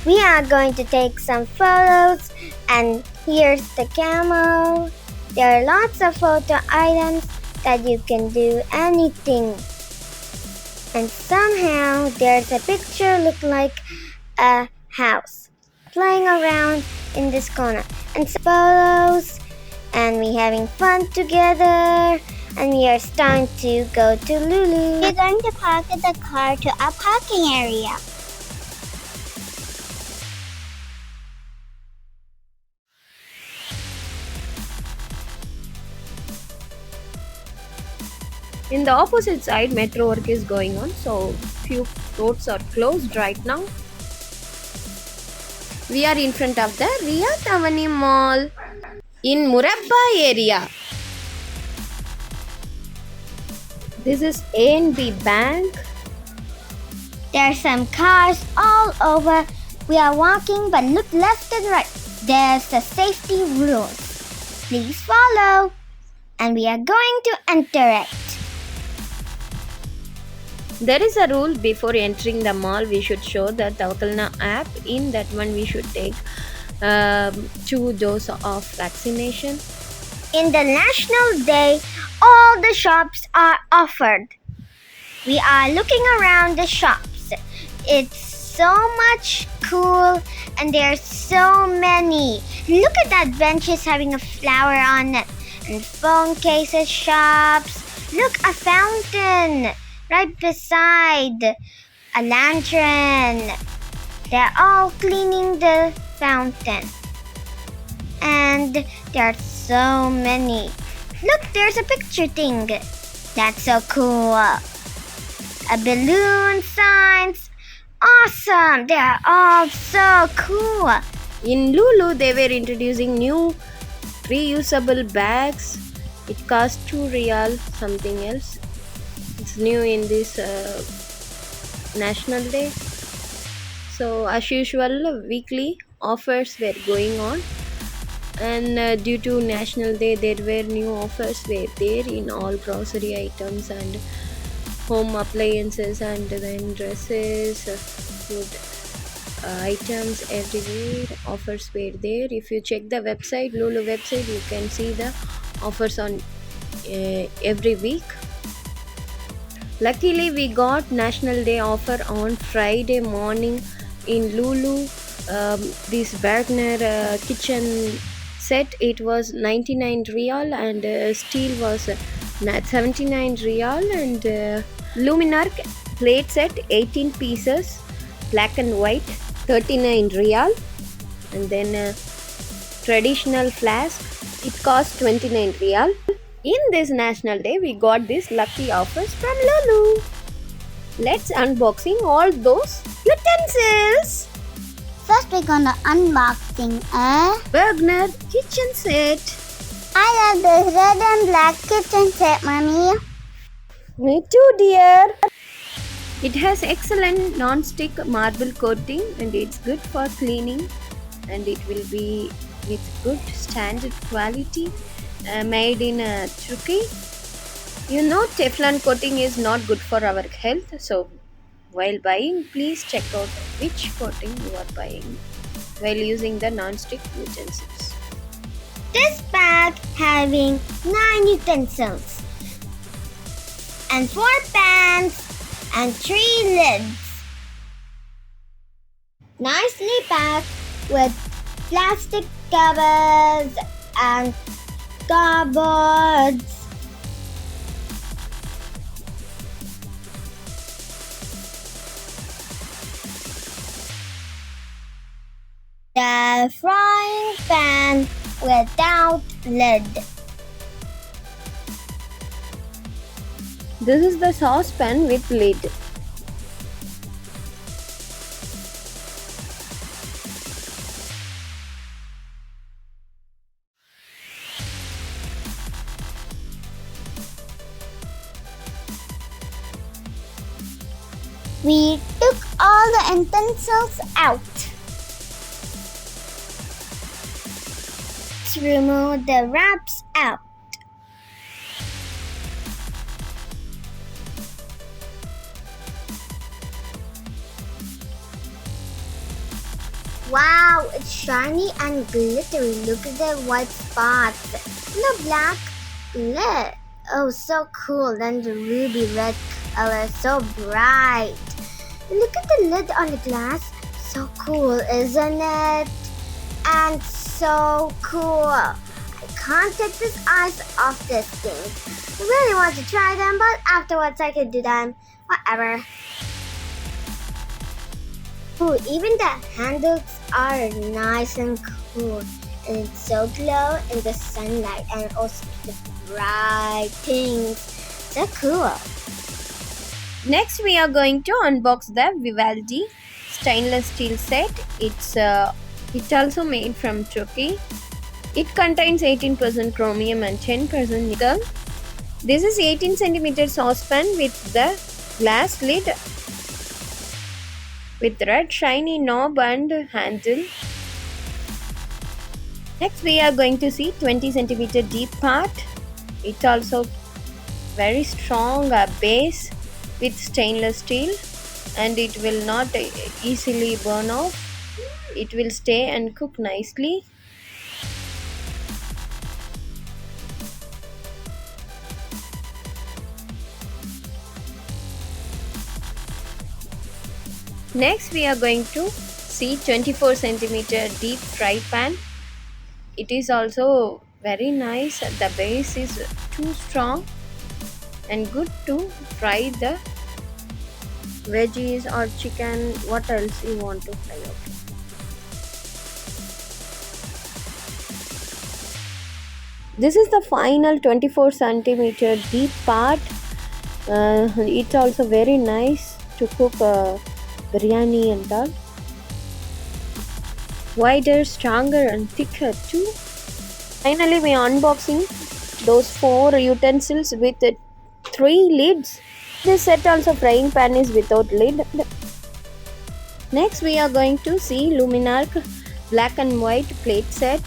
We are going to take some photos, and here's the camel. There are lots of photo items that you can do anything. And somehow there's a picture look like a house playing around in this corner. And some photos, and we having fun together. And we are starting to go to Lulu. We're going to park the car to a parking area. In the opposite side, metro work is going on, so few roads are closed right now. We are in front of the Riyadh Avani Mall in Murabba area. This is A&B Bank. There are some cars all over. We are walking, but look left and right. There's the safety rules. Please follow. And we are going to enter it. There is a rule before entering the mall. We should show the Tawakkalna app. In that one, we should take 2 doses of vaccination. In the National Day, all the shops are offered. We are looking around the shops. It's so much cool, and there's so many. Look at that benches having a flower on it. And phone cases shops. Look, a fountain right beside a lantern. They're all cleaning the fountain. And there are so many. Look, there's a picture thing. That's so cool. A balloon signs. Awesome. They are all so cool. In Lulu, they were introducing new reusable bags. It costs 2 real something else. It's new in this National Day. So as usual, weekly offers were going on, and due to National Day, there were new offers were there in all grocery items and home appliances, and then dresses, food items, everywhere offers were there. If you check the website, Lulu website, you can see the offers on every week. Luckily, we got National Day offer on Friday morning in Lulu. This Bergner kitchen set, it was 99 real, and steel was 79 real, and Luminar plate set 18 pieces, black and white, 39 real, and then traditional flask, it cost 29 real. In this National Day, we got these lucky offers from Lulu. Let's unboxing all those utensils. First, we're gonna unboxing a Bergner kitchen set. I love this red and black kitchen set, Mommy. Me too, dear. It has excellent non-stick marble coating, and it's good for cleaning, and it will be with good standard quality, made in Turkey. You know, Teflon coating is not good for our health, so while buying, please check out which coating you are buying while using the non-stick utensils. This bag having 9 utensils and 4 pans and 3 lids. Nicely packed with plastic covers and cupboards. The frying pan without lid. This is the saucepan with lid. We took all the utensils out. Let's remove the wraps out. Wow, it's shiny and glittery. Look at the white spots. And the black lid. Oh, so cool. And the ruby red color, so bright. Look at the lid on the glass. So cool, isn't it? And so cool. I can't take this eyes off this thing. I really want to try them, but afterwards I could do them. Whatever. Ooh, even the handles are nice and cool. And it's so glow in the sunlight and also the bright things. So cool. Next, we are going to unbox the Vivaldi stainless steel set. It's also made from Turkey. It contains 18% chromium and 10% nickel. This is 18 cm saucepan with the glass lid with red shiny knob and handle. Next, we are going to see 20 cm deep part. It's also very strong base with stainless steel, and it will not easily burn off. It will stay and cook nicely. Next, we are going to see 24 cm deep fry pan. It is also very nice. The base is too strong and good to fry the veggies or chicken, what else you want to fry out. This is the final 24 centimeter deep part. It's also very nice to cook biryani and all. Wider, stronger and thicker too. Finally, we are unboxing those 4 utensils with 3 lids. This set also frying pan is without lid. Next, we are going to see Luminark black and white plate set.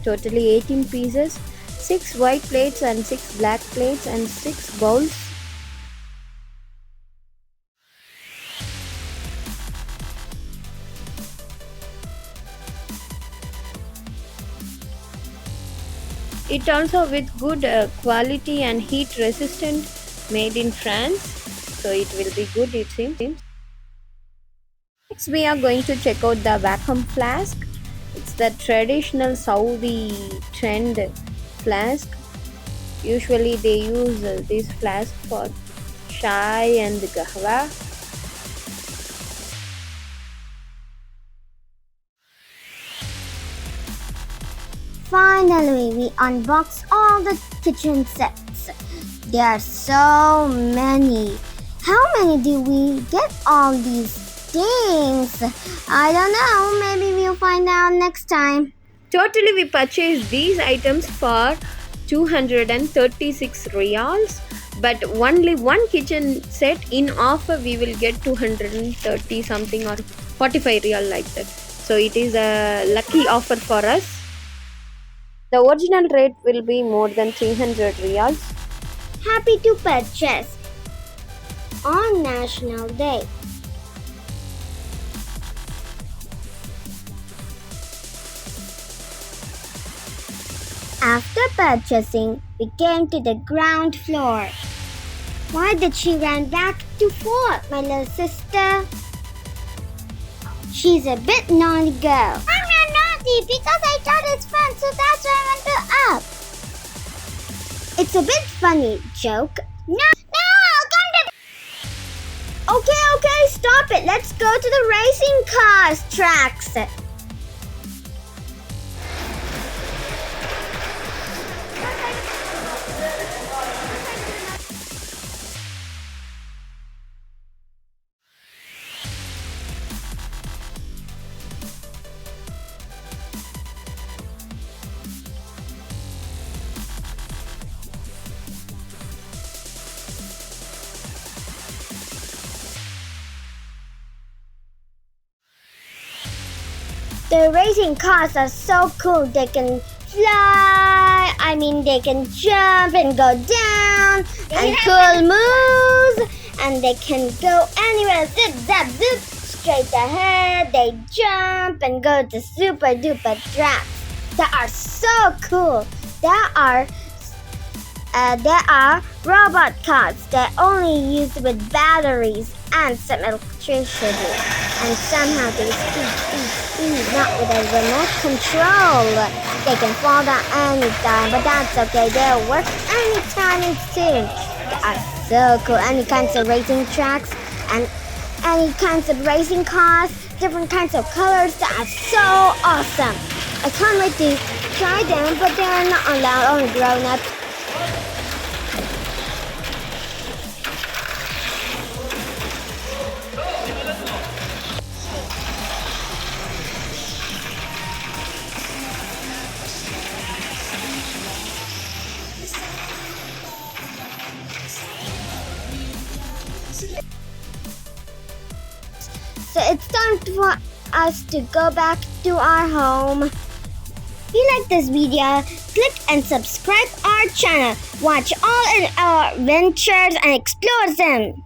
Totally 18 pieces. 6 white plates and 6 black plates and 6 bowls. It also with good quality and heat resistant, made in France, so it will be good, it seems. Next, we are going to check out the vacuum flask. It's the traditional Saudi trend flask. Usually they use this flask for chai and kahwa. Finally, we unbox all the kitchen sets. There are so many. How many do we get all these things? I don't know. Maybe we'll find out next time. Totally, we purchased these items for 236 reals, but only one kitchen set in offer we will get 230 something or 45 real like that. So it is a lucky offer for us. The original rate will be more than 300 reals. Happy to purchase on National Day. After purchasing, we came to the ground floor. Why did she run back to 4, my little sister? She's a bit naughty girl. I'm not naughty because I thought it's fun, so that's why I went to up. It's a bit funny joke. No, come to. Okay, stop it. Let's go to the racing cars tracks. The racing cars are so cool. They can fly. They can jump and go down and cool moves. And they can go anywhere. Zip, zap, zoop. straight ahead, they jump and go to super duper tracks that are so cool. There are robot cars that only use with batteries and some electricity, and somehow they speed, not with a remote control. They can fall down anytime, but that's okay. They'll work anytime soon. They are so cool. Any kinds of racing tracks and any kinds of racing cars, different kinds of colors. That are so awesome. I can't wait to try them, but they're not allowed, only grown-ups. So it's time for us to go back to our home. If you like this video, click and subscribe our channel. Watch all our adventures and explore them.